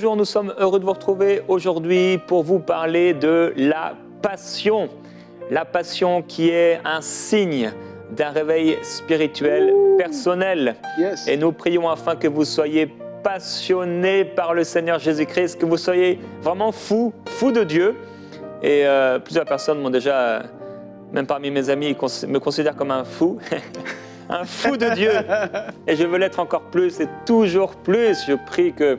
Bonjour, nous sommes heureux de vous retrouver aujourd'hui pour vous parler de la passion. La passion qui est un signe d'un réveil spirituel personnel. Yes. Et nous prions afin que vous soyez passionnés par le Seigneur Jésus-Christ, que vous soyez vraiment fous de Dieu. Et plusieurs personnes m'ont déjà, même parmi mes amis, me considèrent comme un fou. Un fou de Dieu. Et je veux l'être encore plus et toujours plus. Je prie que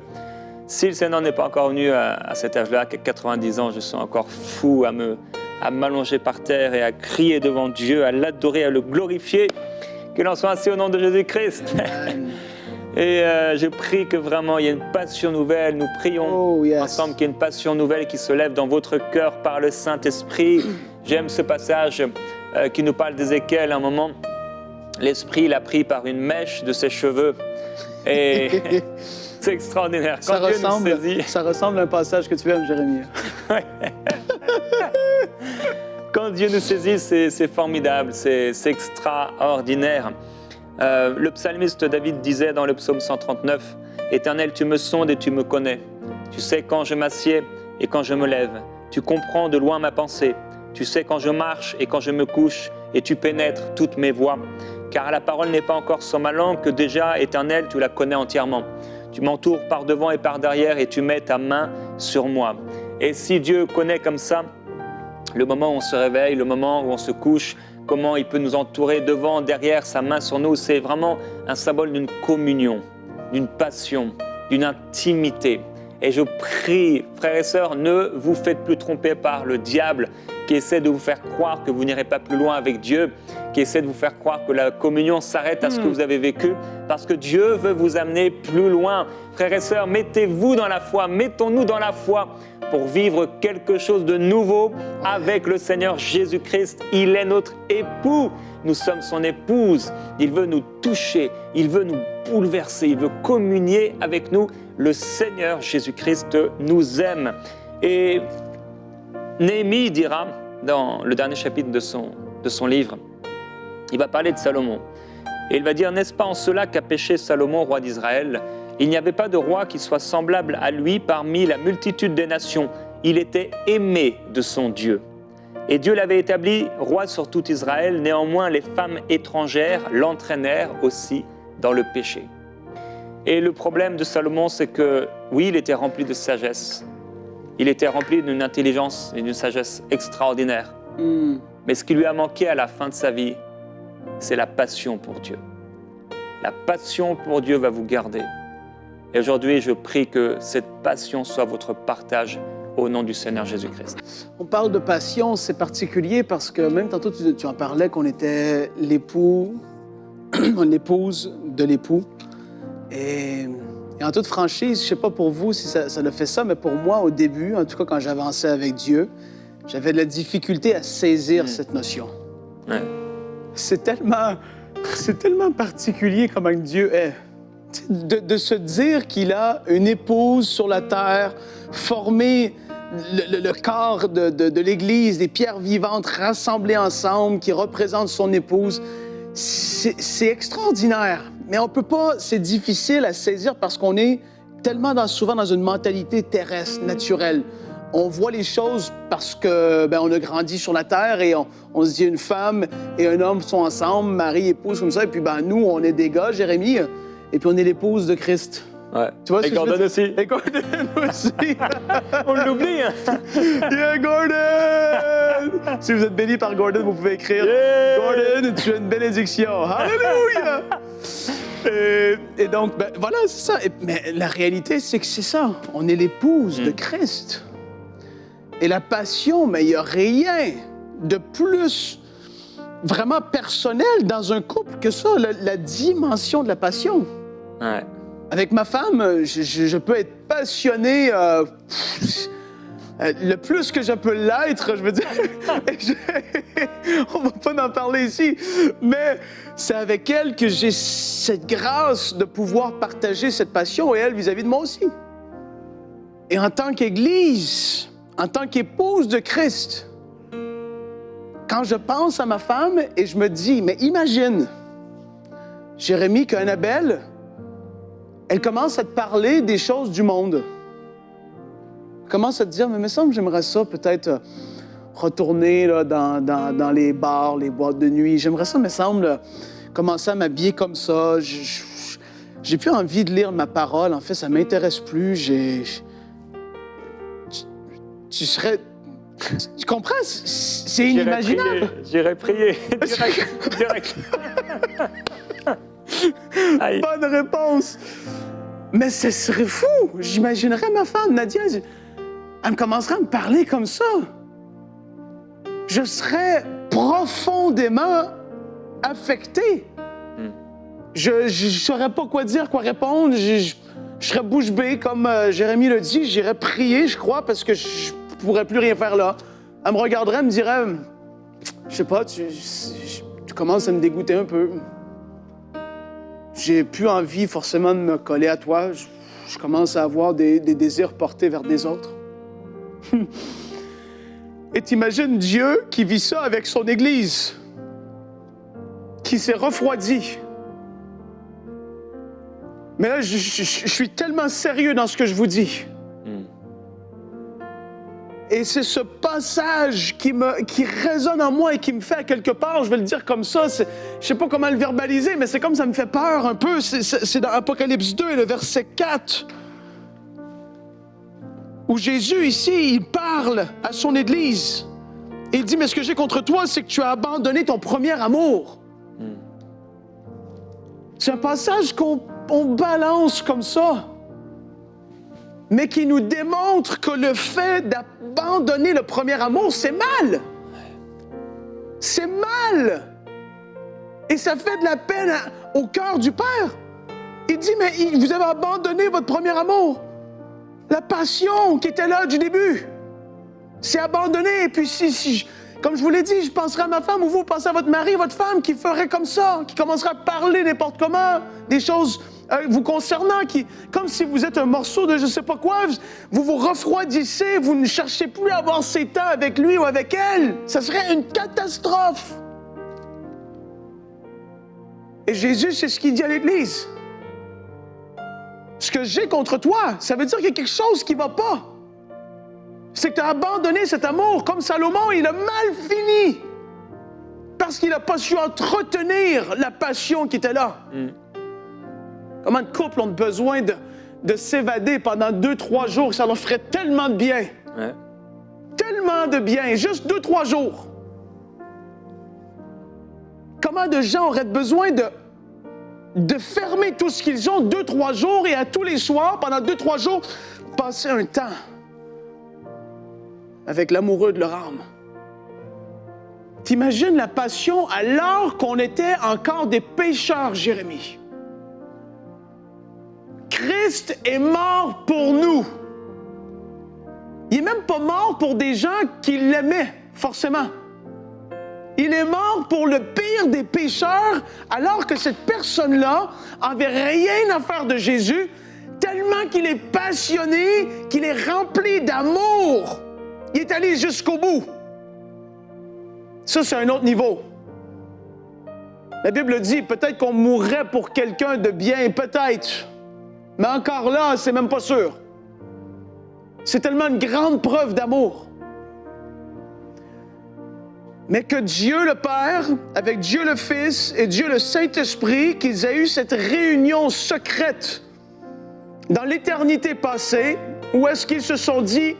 si le Seigneur n'est pas encore venu à cet âge-là, à 90 ans, je suis encore fou à m'allonger par terre et à crier devant Dieu, à l'adorer, à le glorifier. Qu'il en soit ainsi au nom de Jésus-Christ. Et je prie que vraiment il y ait une passion nouvelle. Nous prions ensemble qu'il y ait une passion nouvelle qui se lève dans votre cœur par le Saint-Esprit. J'aime ce passage qui nous parle d'Ézéchiel. À un moment, l'Esprit l'a pris par une mèche de ses cheveux. Et c'est extraordinaire. Quand Dieu nous saisit... Ça ressemble à un passage que tu aimes, Jérémie. Quand Dieu nous saisit, c'est formidable, c'est extraordinaire. Le psalmiste David disait dans le psaume 139, « Éternel, tu me sondes et tu me connais. Tu sais quand je m'assieds et quand je me lève. Tu comprends de loin ma pensée. Tu sais quand je marche et quand je me couche, et tu pénètres toutes mes voies. Car la parole n'est pas encore sur ma langue, que déjà, Éternel, tu la connais entièrement. Tu m'entoures par devant et par derrière, et tu mets ta main sur moi. » Et si Dieu connaît comme ça, le moment où on se réveille, le moment où on se couche, comment il peut nous entourer devant, derrière, sa main sur nous, c'est vraiment un symbole d'une communion, d'une passion, d'une intimité. Et je prie, frères et sœurs, ne vous faites plus tromper par le diable qui essaie de vous faire croire que vous n'irez pas plus loin avec Dieu, qui essaie de vous faire croire que la communion s'arrête à ce que vous avez vécu, parce que Dieu veut vous amener plus loin. Frères et sœurs, mettez-vous dans la foi, mettons-nous dans la foi pour vivre quelque chose de nouveau avec le Seigneur Jésus-Christ. Il est notre époux, nous sommes son épouse. Il veut nous toucher, il veut nous bouleverser, il veut communier avec nous. Le Seigneur Jésus-Christ nous aime. Et Néhémie dira, dans le dernier chapitre de son livre, il va parler de Salomon. Et il va dire, « N'est-ce pas en cela qu'a péché Salomon, roi d'Israël ? Il n'y avait pas de roi qui soit semblable à lui parmi la multitude des nations. Il était aimé de son Dieu. Et Dieu l'avait établi roi sur tout Israël. Néanmoins, les femmes étrangères l'entraînèrent aussi dans le péché. » Et le problème de Salomon, c'est que, oui, il était rempli de sagesse. Il était rempli d'une intelligence et d'une sagesse extraordinaire. Mais ce qui lui a manqué à la fin de sa vie, c'est la passion pour Dieu. La passion pour Dieu va vous garder. Et aujourd'hui, je prie que cette passion soit votre partage au nom du Seigneur Jésus-Christ. On parle de passion, c'est particulier parce que même tantôt, tu en parlais qu'on était l'époux, l'épouse de l'époux. Et en toute franchise, je ne sais pas pour vous si ça le fait ça, mais pour moi, au début, en tout cas quand j'avançais avec Dieu, j'avais de la difficulté à saisir cette notion. Ouais. C'est tellement particulier comment Dieu est. De se dire qu'il a une épouse sur la terre, formé le corps de l'Église, des pierres vivantes rassemblées ensemble, qui représentent son épouse, c'est extraordinaire. Mais on peut pas, c'est difficile à saisir parce qu'on est tellement souvent dans une mentalité terrestre, naturelle. On voit les choses parce que on a grandi sur la terre et on se dit une femme et un homme sont ensemble, mari, épouse, comme ça. Et puis nous, on est des gars, Jérémie, et puis on est l'épouse de Christ. Ouais. Tu vois ce et que Gordon je veux aussi. dire? Et Gordon aussi. On l'oublie. Hein? Yeah, Gordon! Si vous êtes béni par Gordon, vous pouvez écrire Gordon, tu as une bénédiction. Alléluia! Et donc, voilà, c'est ça. Mais la réalité, c'est que c'est ça. On est l'épouse de Christ. Et la passion, mais il n'y a rien de plus vraiment personnel dans un couple que ça, la dimension de la passion. Ouais. Avec ma femme, je peux être passionné le plus que je peux l'être, je veux dire. On va pas en parler ici, mais c'est avec elle que j'ai cette grâce de pouvoir partager cette passion et elle vis-à-vis de moi aussi. Et en tant qu'Église, en tant qu'épouse de Christ, quand je pense à ma femme et je me dis, mais imagine, Jérémie, qu'Annabelle, elle commence à te parler des choses du monde. commence à te dire, mais il me semble que j'aimerais ça peut-être retourner là, dans les bars, les boîtes de nuit. J'aimerais ça, il me semble, commencer à m'habiller comme ça. J'ai plus envie de lire ma parole. En fait, ça m'intéresse plus. Tu serais... Tu comprends? C'est inimaginable. J'irai prier. Direct. Aïe. Bonne réponse. Mais ce serait fou. J'imaginerais ma femme, Nadia, elle me commencerait à me parler comme ça. Je serais profondément affecté. Je ne saurais pas quoi dire, quoi répondre. Je serais bouche bée, comme Jérémie le dit. J'irais prier, je crois, parce que je ne pourrais plus rien faire là. Elle me regarderait, elle me dirait, je sais pas, tu commences à me dégoûter un peu. J'ai plus envie forcément de me coller à toi. Je commence à avoir des désirs portés vers des autres. Et t'imagines Dieu qui vit ça avec son Église, qui s'est refroidi. Mais là, je suis tellement sérieux dans ce que je vous dis. Et c'est ce passage qui résonne en moi et qui me fait à quelque part, je vais le dire comme ça, je ne sais pas comment le verbaliser, mais c'est comme ça me fait peur un peu. C'est dans Apocalypse 2, le verset 4, où Jésus, ici, il parle à son Église. Et il dit, mais ce que j'ai contre toi, c'est que tu as abandonné ton premier amour. C'est un passage qu'on balance comme ça, mais qui nous démontre que le fait d'abandonner le premier amour, c'est mal. C'est mal. Et ça fait de la peine au cœur du Père. Il dit, mais vous avez abandonné votre premier amour. La passion qui était là du début, c'est abandonné. Et puis comme je vous l'ai dit, je penserai à ma femme, ou vous pensez à votre mari, votre femme, qui ferait comme ça, qui commencerait à parler n'importe comment, des choses vous concernant, comme si vous êtes un morceau de je ne sais pas quoi, vous vous refroidissez, vous ne cherchez plus à avoir ces temps avec lui ou avec elle. Ça serait une catastrophe. Et Jésus, c'est ce qu'il dit à l'Église. Ce que j'ai contre toi, ça veut dire qu'il y a quelque chose qui ne va pas. C'est que tu as abandonné cet amour, comme Salomon, il a mal fini. Parce qu'il n'a pas su entretenir la passion qui était là. Comment de couples ont besoin de s'évader pendant 2-3 jours, ça leur ferait tellement de bien. Ouais. Tellement de bien, juste 2-3 jours. Comment de gens auraient besoin de fermer tout ce qu'ils ont 2-3 jours et à tous les soirs, pendant 2-3 jours, passer un temps avec l'amoureux de leur âme. T'imagines la passion alors qu'on était encore des pécheurs, Jérémie. Christ est mort pour nous. Il n'est même pas mort pour des gens qui l'aimaient, forcément. Il est mort pour le pire des pécheurs, alors que cette personne-là n'avait rien à faire de Jésus, tellement qu'il est passionné, qu'il est rempli d'amour. Il est allé jusqu'au bout. Ça, c'est un autre niveau. La Bible dit, peut-être qu'on mourrait pour quelqu'un de bien, peut-être. Mais encore là, c'est même pas sûr. C'est tellement une grande preuve d'amour. Mais que Dieu le Père, avec Dieu le Fils et Dieu le Saint-Esprit, qu'ils aient eu cette réunion secrète dans l'éternité passée, où est-ce qu'ils se sont dit,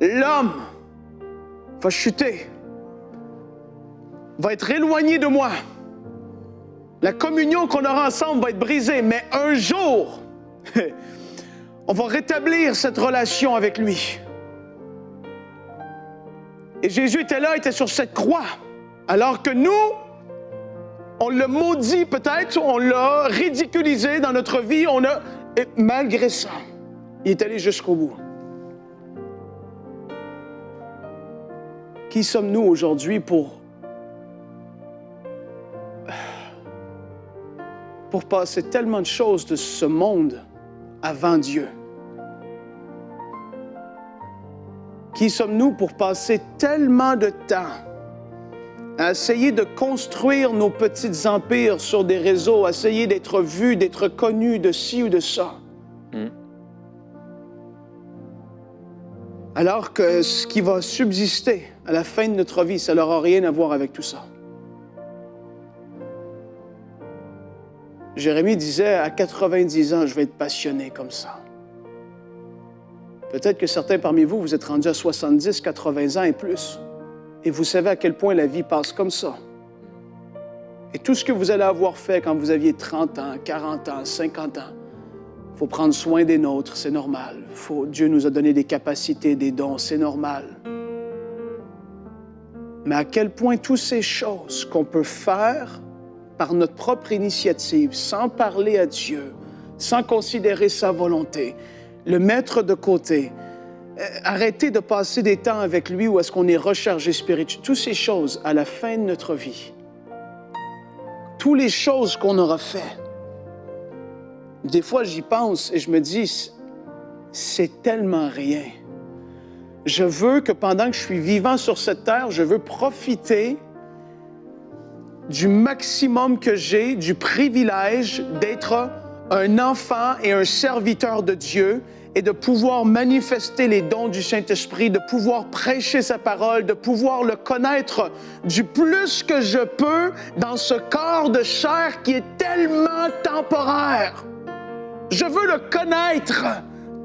l'homme va chuter, va être éloigné de moi. La communion qu'on aura ensemble va être brisée, mais un jour, on va rétablir cette relation avec lui. Et Jésus était là, était sur cette croix, alors que nous, on l'a maudit peut-être, on l'a ridiculisé dans notre vie, et malgré ça, il est allé jusqu'au bout. Qui sommes-nous aujourd'hui pour passer tellement de choses de ce monde avant Dieu? Qui sommes-nous pour passer tellement de temps à essayer de construire nos petits empires sur des réseaux, à essayer d'être vus, d'être connus de ci ou de ça? alors que ce qui va subsister à la fin de notre vie, ça n'aura rien à voir avec tout ça. Jérémie disait, à 90 ans, je vais être passionné comme ça. Peut-être que certains parmi vous, vous êtes rendus à 70, 80 ans et plus. Et vous savez à quel point la vie passe comme ça. Et tout ce que vous allez avoir fait quand vous aviez 30 ans, 40 ans, 50 ans, il faut prendre soin des nôtres, c'est normal. Dieu nous a donné des capacités, des dons, c'est normal. Mais à quel point toutes ces choses qu'on peut faire par notre propre initiative, sans parler à Dieu, sans considérer sa volonté, le mettre de côté, arrêter de passer des temps avec lui où est-ce qu'on est rechargé spirituel, toutes ces choses à la fin de notre vie, toutes les choses qu'on aura fait, des fois j'y pense et je me dis, c'est tellement rien. Je veux que pendant que je suis vivant sur cette terre, je veux profiter du maximum que j'ai, du privilège d'être un enfant et un serviteur de Dieu et de pouvoir manifester les dons du Saint-Esprit, de pouvoir prêcher sa parole, de pouvoir le connaître du plus que je peux dans ce corps de chair qui est tellement temporaire. Je veux le connaître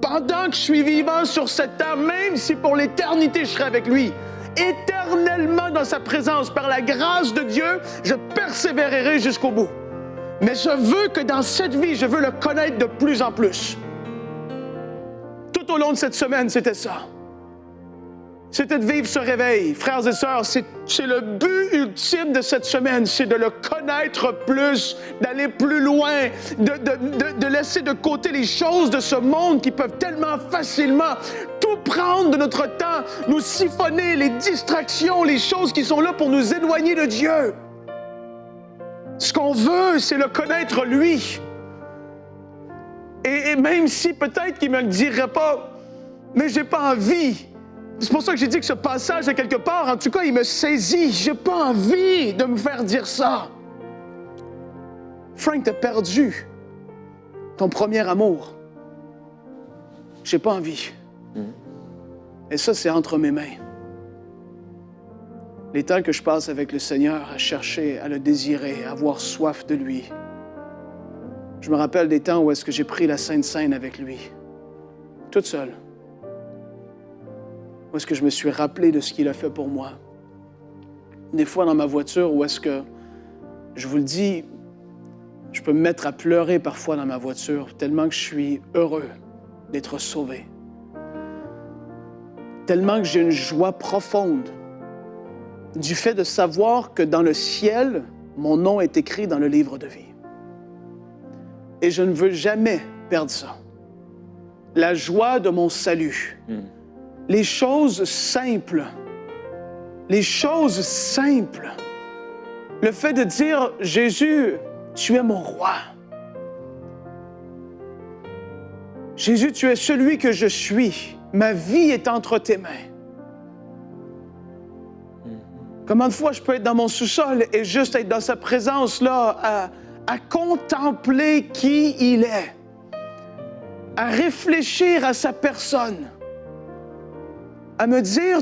pendant que je suis vivant sur cette terre, même si pour l'éternité je serai avec lui. Éternellement dans sa présence, par la grâce de Dieu, je persévérerai jusqu'au bout. Mais je veux que dans cette vie, je veux le connaître de plus en plus. Tout au long de cette semaine, c'était ça. C'était de vivre ce réveil. Frères et sœurs, c'est le but ultime de cette semaine, c'est de le connaître plus, d'aller plus loin, de laisser de côté les choses de ce monde qui peuvent tellement facilement tout prendre de notre temps, nous siphonner, les distractions, les choses qui sont là pour nous éloigner de Dieu. Ce qu'on veut, c'est le connaître lui. Et même si peut-être qu'il ne me le dirait pas, mais j'ai pas envie. C'est pour ça que j'ai dit que ce passage, à quelque part, en tout cas, il me saisit. J'ai pas envie de me faire dire ça. Frank, t'as perdu ton premier amour. J'ai pas envie. Et ça, c'est entre mes mains. Les temps que je passe avec le Seigneur à chercher, à le désirer, à avoir soif de lui. Je me rappelle des temps où est-ce que j'ai pris la Sainte Seine avec lui, toute seule. Où est-ce que je me suis rappelé de ce qu'il a fait pour moi. Des fois dans ma voiture, où est-ce que, je vous le dis, je peux me mettre à pleurer parfois dans ma voiture, tellement que je suis heureux d'être sauvé. Tellement que j'ai une joie profonde du fait de savoir que dans le ciel, mon nom est écrit dans le livre de vie. Et je ne veux jamais perdre ça. La joie de mon salut. Les choses simples. Les choses simples. Le fait de dire, Jésus, tu es mon roi. Jésus, tu es celui que je suis. Ma vie est entre tes mains. Combien de fois je peux être dans mon sous-sol et juste être dans sa présence là, à contempler qui il est, à réfléchir à sa personne, à me dire,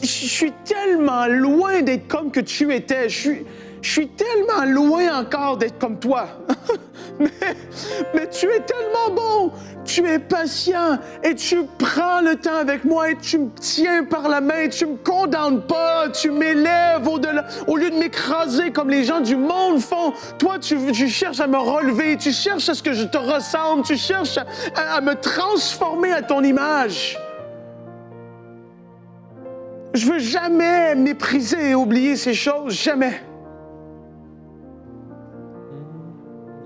je suis tellement loin d'être comme que tu étais, je suis tellement loin encore d'être comme toi. mais tu es tellement bon, tu es patient et tu prends le temps avec moi et tu me tiens par la main, tu me condamnes pas, tu m'élèves au-delà, au lieu de m'écraser comme les gens du monde font. Toi, tu cherches à me relever, tu cherches à ce que je te ressemble, tu cherches à me transformer à ton image. Je veux jamais mépriser et oublier ces choses, jamais.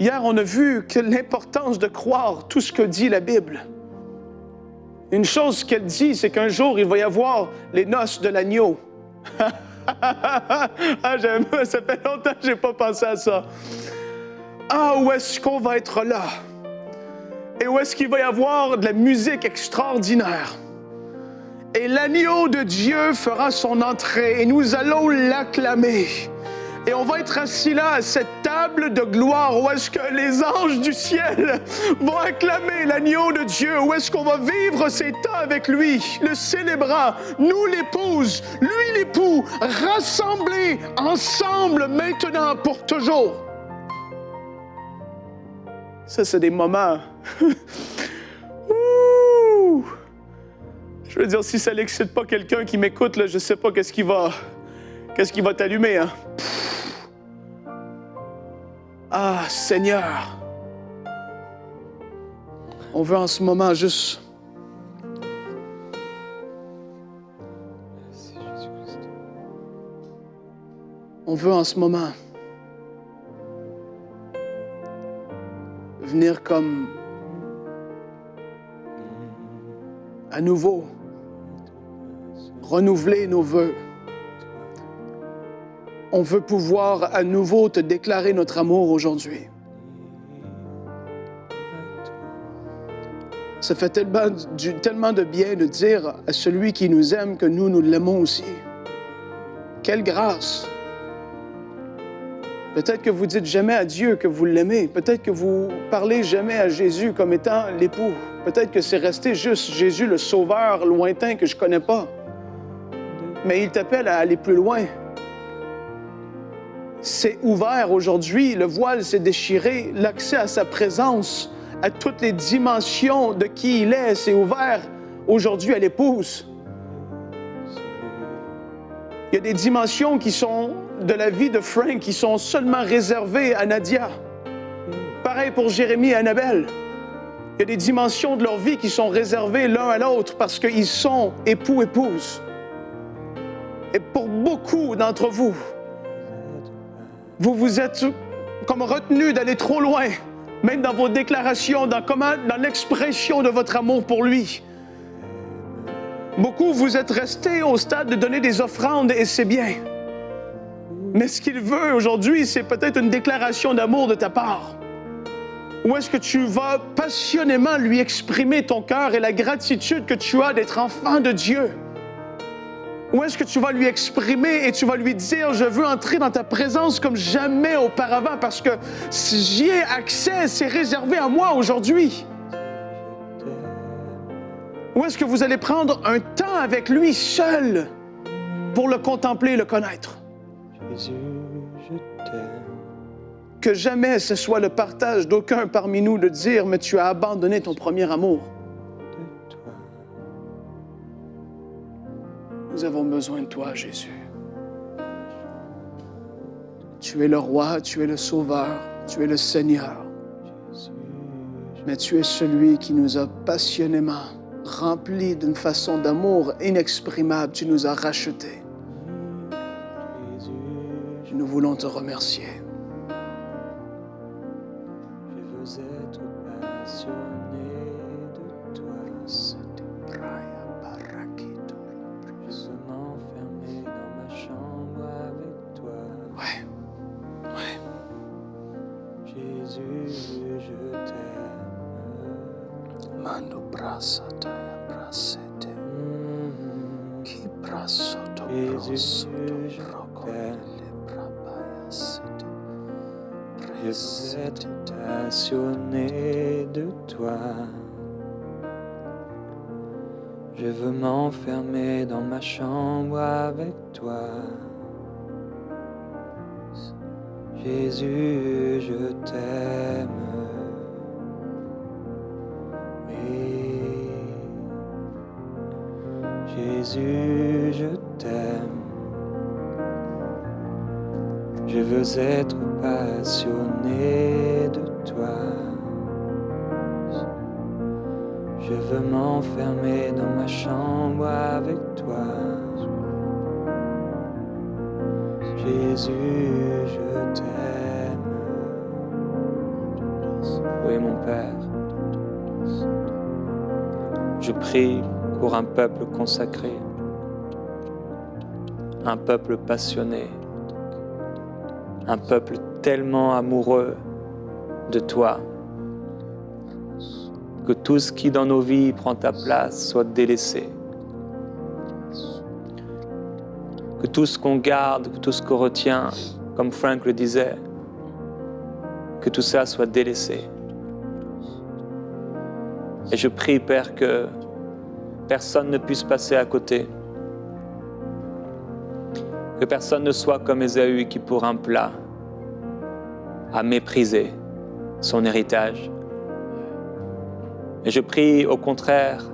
Hier, on a vu que l'importance de croire tout ce que dit la Bible. Une chose qu'elle dit, c'est qu'un jour, il va y avoir les noces de l'agneau. J'aime, ça fait longtemps que je n'ai pas pensé à ça. Où est-ce qu'on va être là? Et où est-ce qu'il va y avoir de la musique extraordinaire? Et l'agneau de Dieu fera son entrée et nous allons l'acclamer. Et on va être assis là à cette table de gloire où est-ce que les anges du ciel vont acclamer l'agneau de Dieu, où est-ce qu'on va vivre ces temps avec lui, le célébrant, nous l'épouse, lui l'époux, rassemblés ensemble maintenant pour toujours. Ça, c'est des moments. Ouh! Je veux dire, si ça n'excite pas quelqu'un qui m'écoute, là, je ne sais pas qu'est-ce qui va t'allumer. Hein? Ah, Seigneur! On veut en ce moment juste... On veut en ce moment venir comme à nouveau renouveler nos vœux. On veut pouvoir à nouveau te déclarer notre amour aujourd'hui. Ça fait tellement de bien de dire à celui qui nous aime que nous l'aimons aussi. Quelle grâce! Peut-être que vous dites jamais à Dieu que vous l'aimez. Peut-être que vous parlez jamais à Jésus comme étant l'époux. Peut-être que c'est resté juste Jésus, le sauveur lointain que je ne connais pas. Mais il t'appelle à aller plus loin. C'est ouvert aujourd'hui, le voile s'est déchiré, l'accès à sa présence, à toutes les dimensions de qui il est, c'est ouvert aujourd'hui à l'épouse. Il y a des dimensions qui sont de la vie de Frank qui sont seulement réservées à Nadia. Pareil pour Jérémie et Annabelle. Il y a des dimensions de leur vie qui sont réservées l'un à l'autre parce qu'ils sont époux-épouses. Et pour beaucoup d'entre vous, vous vous êtes comme retenus d'aller trop loin, même dans vos déclarations, dans l'expression de votre amour pour lui. Beaucoup, vous êtes restés au stade de donner des offrandes et c'est bien. Mais ce qu'il veut aujourd'hui, c'est peut-être une déclaration d'amour de ta part. Ou est-ce que tu vas passionnément lui exprimer ton cœur et la gratitude que tu as d'être enfant de Dieu? Ou est-ce que tu vas lui exprimer et tu vas lui dire « Je veux entrer dans ta présence comme jamais auparavant parce que si j'y ai accès, c'est réservé à moi aujourd'hui. » Ou est-ce que vous allez prendre un temps avec lui seul pour le contempler et le connaître? Jésus, je t'aime. Que jamais ce soit le partage d'aucun parmi nous de dire « Mais tu as abandonné ton premier amour. » Nous avons besoin de toi, Jésus. Tu es le roi, tu es le sauveur, tu es le Seigneur. Mais tu es celui qui nous a passionnément remplis d'une façon d'amour inexprimable. Tu nous as rachetés. Nous voulons te remercier. Je veux être passionné de toi. Je veux m'enfermer dans ma chambre avec toi. Ouais. Jésus, je t'aime. Mando brasa taya brasete. Ki brasoto Jésus, je t'aime. Je veux être passionné de toi. Je veux m'enfermer dans ma chambre avec toi. Jésus, je t'aime. Oui. Jésus, je t'aime. Je veux être passionné de toi. Je veux m'enfermer dans ma chambre avec toi. Jésus, je t'aime. Oui, mon Père. Je prie pour un peuple consacré, un peuple passionné, un peuple tellement amoureux de toi, que tout ce qui dans nos vies prend ta place soit délaissé. Que tout ce qu'on garde, que tout ce qu'on retient comme Frank le disait, que tout ça soit délaissé. Et je prie, Père, que personne ne puisse passer à côté. Que personne ne soit comme Ésaü qui, pour un plat, a méprisé son héritage. Et je prie, au contraire,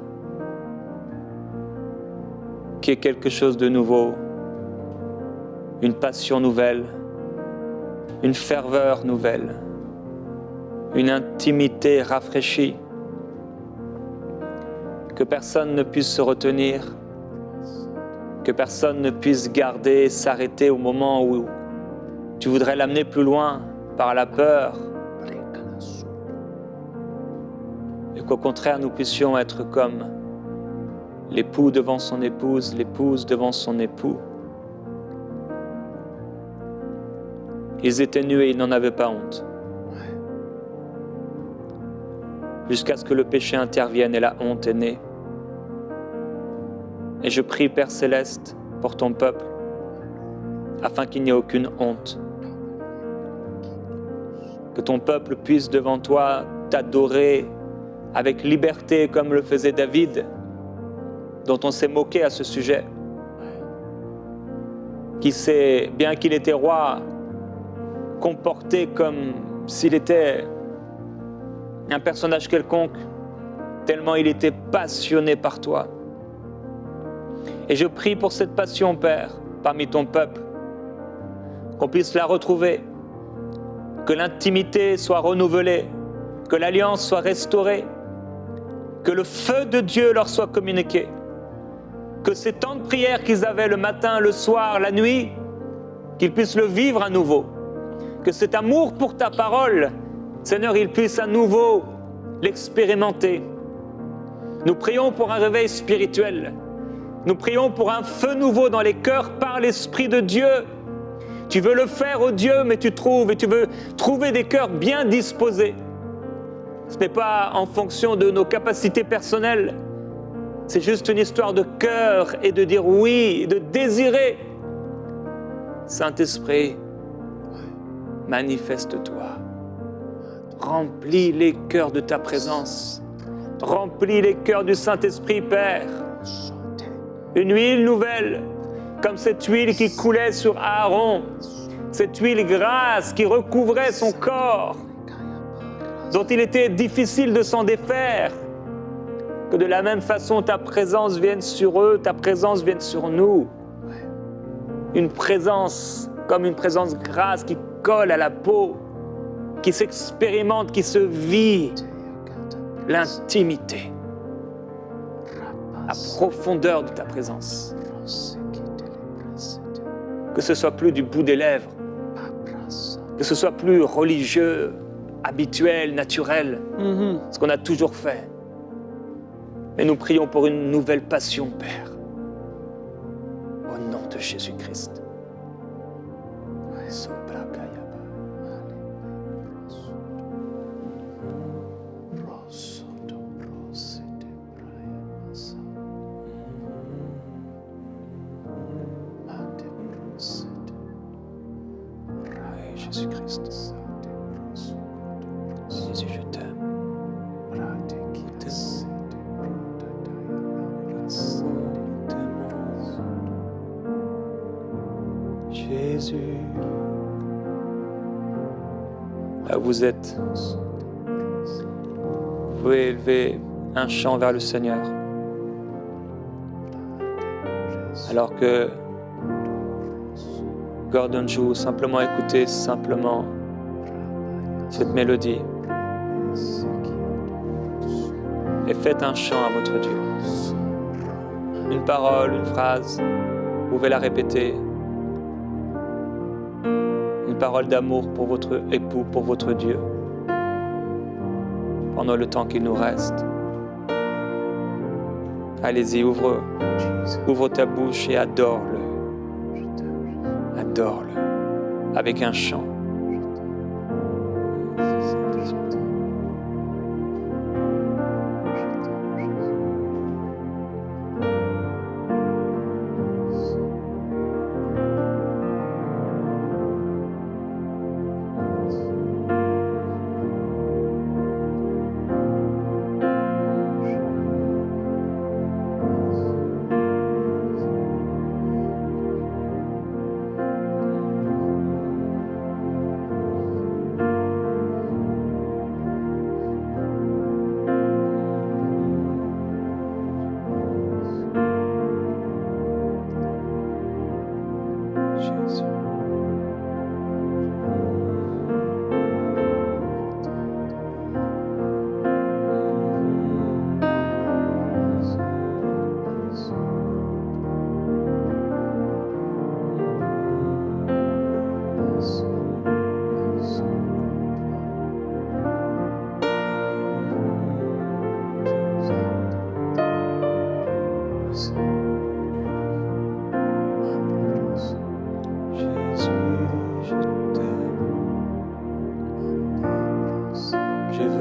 qu'il y ait quelque chose de nouveau, une passion nouvelle, une ferveur nouvelle, une intimité rafraîchie, que personne ne puisse se retenir, que personne ne puisse garder, s'arrêter au moment où tu voudrais l'amener plus loin par la peur, et qu'au contraire nous puissions être comme l'époux devant son épouse, l'épouse devant son époux. Ils étaient nus et ils n'en avaient pas honte. Jusqu'à ce que le péché intervienne et la honte est née. Et je prie, Père Céleste, pour ton peuple, afin qu'il n'y ait aucune honte. Que ton peuple puisse devant toi t'adorer avec liberté comme le faisait David, dont on s'est moqué à ce sujet, qui s'est, bien qu'il était roi, comporté comme s'il était un personnage quelconque, tellement il était passionné par toi. Et je prie pour cette passion, Père, parmi ton peuple, qu'on puisse la retrouver, que l'intimité soit renouvelée, que l'alliance soit restaurée, que le feu de Dieu leur soit communiqué, que ces temps de prière qu'ils avaient le matin, le soir, la nuit, qu'ils puissent le vivre à nouveau, que cet amour pour ta parole, Seigneur, ils puissent à nouveau l'expérimenter. Nous prions pour un réveil spirituel. Nous prions pour un feu nouveau dans les cœurs par l'Esprit de Dieu. Tu veux le faire, ô Dieu, mais tu veux trouver des cœurs bien disposés. Ce n'est pas en fonction de nos capacités personnelles. C'est juste une histoire de cœur et de dire oui, de désirer. Saint-Esprit, manifeste-toi. Remplis les cœurs de ta présence. Remplis les cœurs du Saint-Esprit, Père. Une huile nouvelle, comme cette huile qui coulait sur Aaron, cette huile grasse qui recouvrait son corps, dont il était difficile de s'en défaire. Que de la même façon, ta présence vienne sur eux, ta présence vienne sur nous. Une présence, comme une présence grasse qui colle à la peau, qui s'expérimente, qui se vit. L'intimité, la profondeur de ta présence. Que ce soit plus du bout des lèvres, que ce soit plus religieux, habituel, naturel, ce qu'on a toujours fait. Mais nous prions pour une nouvelle passion, Père. Au nom de Jésus-Christ. Jésus-Christ. Jésus, je t'aime. Jésus. Là où vous êtes, vous pouvez élever un chant vers le Seigneur. Alors que Gordon joue, simplement écoutez simplement cette mélodie et faites un chant à votre Dieu. Une parole, une phrase, vous pouvez la répéter. Une parole d'amour pour votre époux, pour votre Dieu, pendant le temps qu'il nous reste. Allez-y, ouvre ta bouche et adore-le. Adore-le avec un chant.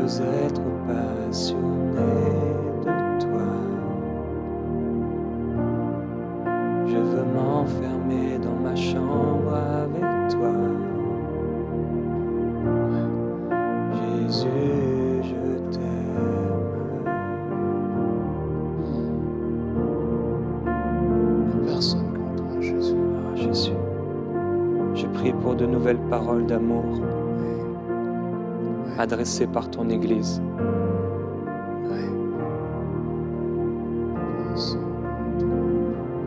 veux être passionné de toi. Je veux m'enfermer dans ma chambre avec toi. Jésus, je t'aime. Personne comme toi, Jésus. Ah, Jésus, je prie pour de nouvelles paroles d'amour adressées par ton Église. Oui. Personne comme toi.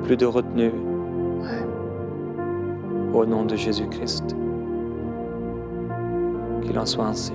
Plus de retenue Oui. au nom de Jésus-Christ. Qu'il en soit ainsi.